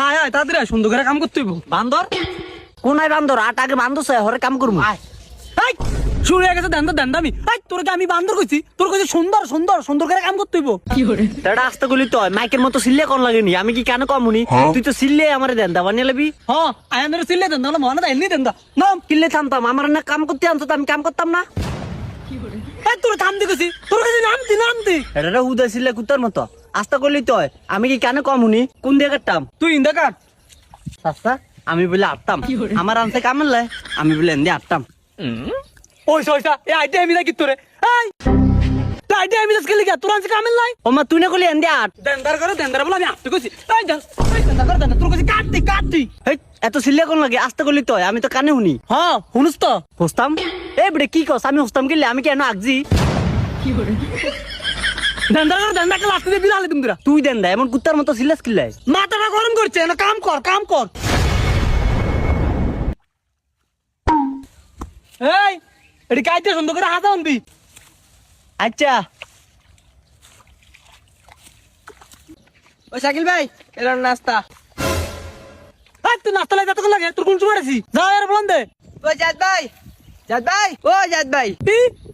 আয় আয় তাড়াতাড়ি আয়, সুন্দর করে কাম করতে হইব। বান্দর কোন আই বান্দর আট আগে বান্দর চাই হরে কাম করবো। এই শুরু হয়ে গেছে দেন্দামি। এই তোরকে আমি বান্দর কইছি, তোর কইছি সুন্দর সুন্দর সুন্দর করে কাম করতে হইব। এটা আসতে গলি তো মাইকের মতো সিল্লে কোন লাগেনি, আমি কি কেন কমুনি? তুই তো সিল্লে আমার দেন্দা বানিয়ে লেবি। হ্যাঁ আয়ানের সিল্লে দেন তাহলে মনে এমনি দেন্দা নাম। কিল্লে থামতাম, আমার না কাম করতে আনতো তো আমি কাম করতাম না। এই তোর থাম দিছি, তোর কাছে নামতি। এটা উদয় সিল্লে কুত্তার মতো আস্তে করলি তো আমি কি কেন কমুনি? কোন দিয়ে কাটতাম? তুই ইন্দা কাট। আচ্ছা আমি বলে আটতাম, আমার আনতে কামের লাই আমি বলে এনে আটতাম। ওইসা এই আইডিয়া আমি দেখি তোরে। এই তুই আইডিয়া আমি দেখি লিখা তোর আনছে কামেল লাই। ও মা তুই না করলি এনে আট। দেন্দার বলে আমি আটতে কইছি। এই দেন্দার করে দেন্দার তোর কাছে কাটতি। হেই, এত সিল্লে কোন লাগে? আস্তে করলি তো আমি তো কানে শুনি। হ্যাঁ শুনুস তো। হোস্তাম এই বেড়ে কি কস? আমি হোস্তাম কিনলে আমি কেন আগজি? দেন্দাকে লাস্ট দিয়ে বিলালে তুমি তোরা। তুই দেন দা এমন কুত্তার মতো সিল্লাস কিল্লাই। মাথাটা গরম করছে না, কাম কর। এই এটি কাইতে সুন্দর করে হাতা আনবি। আচ্ছা ও শাকিল ভাই এলাম নাস্তা। এই তুই নাস্তা লাগে এতক্ষণ লাগে, তোর কোন সময় আছিস? যা আর বলন দে। ও জাদ ভাই ও জাদ ভাই।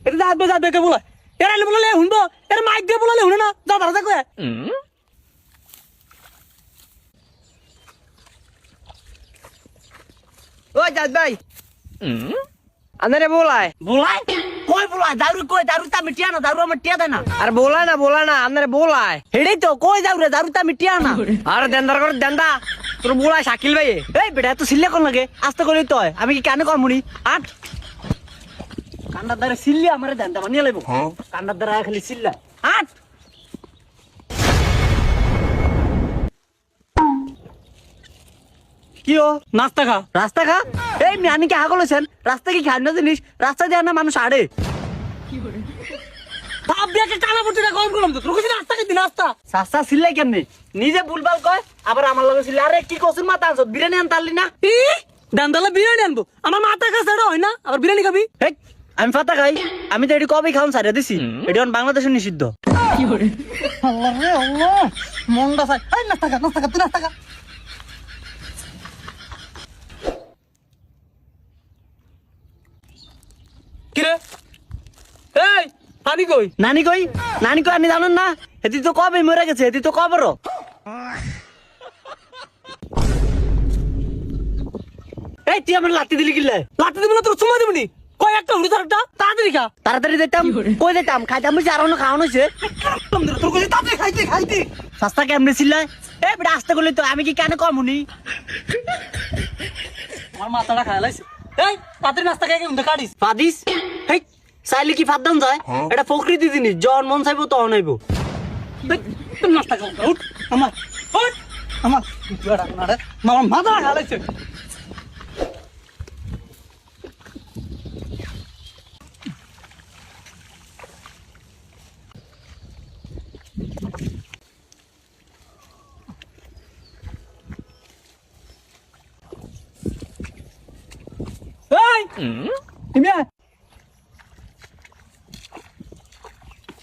এটা যাবে কে বলে? এরা বললে শুনবো, এর মাইক দিয়ে বললে শুনে না। যা ধরা কয়ে ও জাদ ভাই আনারে বলায় বলাই কই বলাই দারু কই? দারু তা মিটিয়া না, দারু আমার টিয়া দেয় না। আর বলা না আনারে বলায়। হেডেই তো কই যাও রে, দারু তা মিটিয়া না। আর দেন্দার করে দেন্দা তোর বলায় শাকিল ভাই। এই বেটা এত সিল্লে কোন লাগে? আস্তে করলি তো আমি কি কানে কমুনি? আট কান্নার দ্বারা সিল্লি আমারে দেন দা বানিয়ে লাইব। কান্নার দ্বারা খালি সিল্লা আট। কি ও নাস্তা খা। রাস্তা খা? এই মিয়ানি কি হাগল হয়েছেন? রাস্তা কি খায় না জিনিস? রাস্তা দিয়ে না মানুষ আড়ে। বাপ বিয়াকে কানা পড়তে না গরম করলাম তো। তোর কাছে নাস্তা খাইতি নাস্তা। সাস্তা সিল্লাই কেমনি? নিজে ভুলভাল কয় আবার আমার লগে সিল্লা। আরে কি কসুর মাথা আনছ? বিরিয়ানি আনতে পারলি না? দান্দালে বিরিয়ানি আনবো, আমার মাথা কাছে এটা হয় না, আবার বিরিয়ানি খাবি। হেই, আমি ফাতা খাই। আমি তো এটি কবে খাওয়ান সারিয়া দিছি। এটি এখন বাংলাদেশে নিষিদ্ধ। আল্লাহ রে আল্লাহ, মনটা চাই। এই নাস্তা খা তুই নাস্তা খা। কিরে এই পানি কই? নানি কই? নানি কই আপনি জানেন না? এটি তো কবে মরে গেছে, এটি তো কবরও। এই তুই আমার লাত্তি দিলি কিল্লে? লাঠি দিবি না, তোর সময় দিবনি। কয় একটা উড়ি তারটা তাড়াতাড়ি খা। তাড়াতাড়ি দিতাম কই দিতাম? খাইতাম বুঝছি আর অন্য খাওয়ানো হয়েছে। তোর কাছে তাড়াতাড়ি খাইতে। সস্তা কেমনে ছিলাই? এই বেটা আসতে করলি তো আমি কি কেন কমুনি? আমার মাথাটা খায় লাইছে। এই তাড়াতাড়ি নাস্তা খাই উঠে কাটিস। ফাদিস হেই, চাইলে কি ফাদান যায়? এটা প্রকৃতি জিনিস, জন মন চাইবো তখন হইব। তুই নাস্তা খাও উঠ। আমার উঠ। আমার মাথাটা খায় লাইছে। এই তুমি আয়।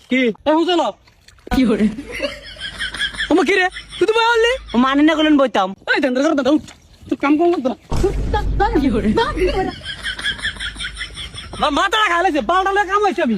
কি এই হুজল কি করে? আমার কি রে তুই তো বললি ও মানি না করলেন বইতাম। এই দেন করে দাও। তুই কাম করতে না। কি করে? আমার মাথাটা খাইছে, বালটা লয়ে কাম হইছে আমি।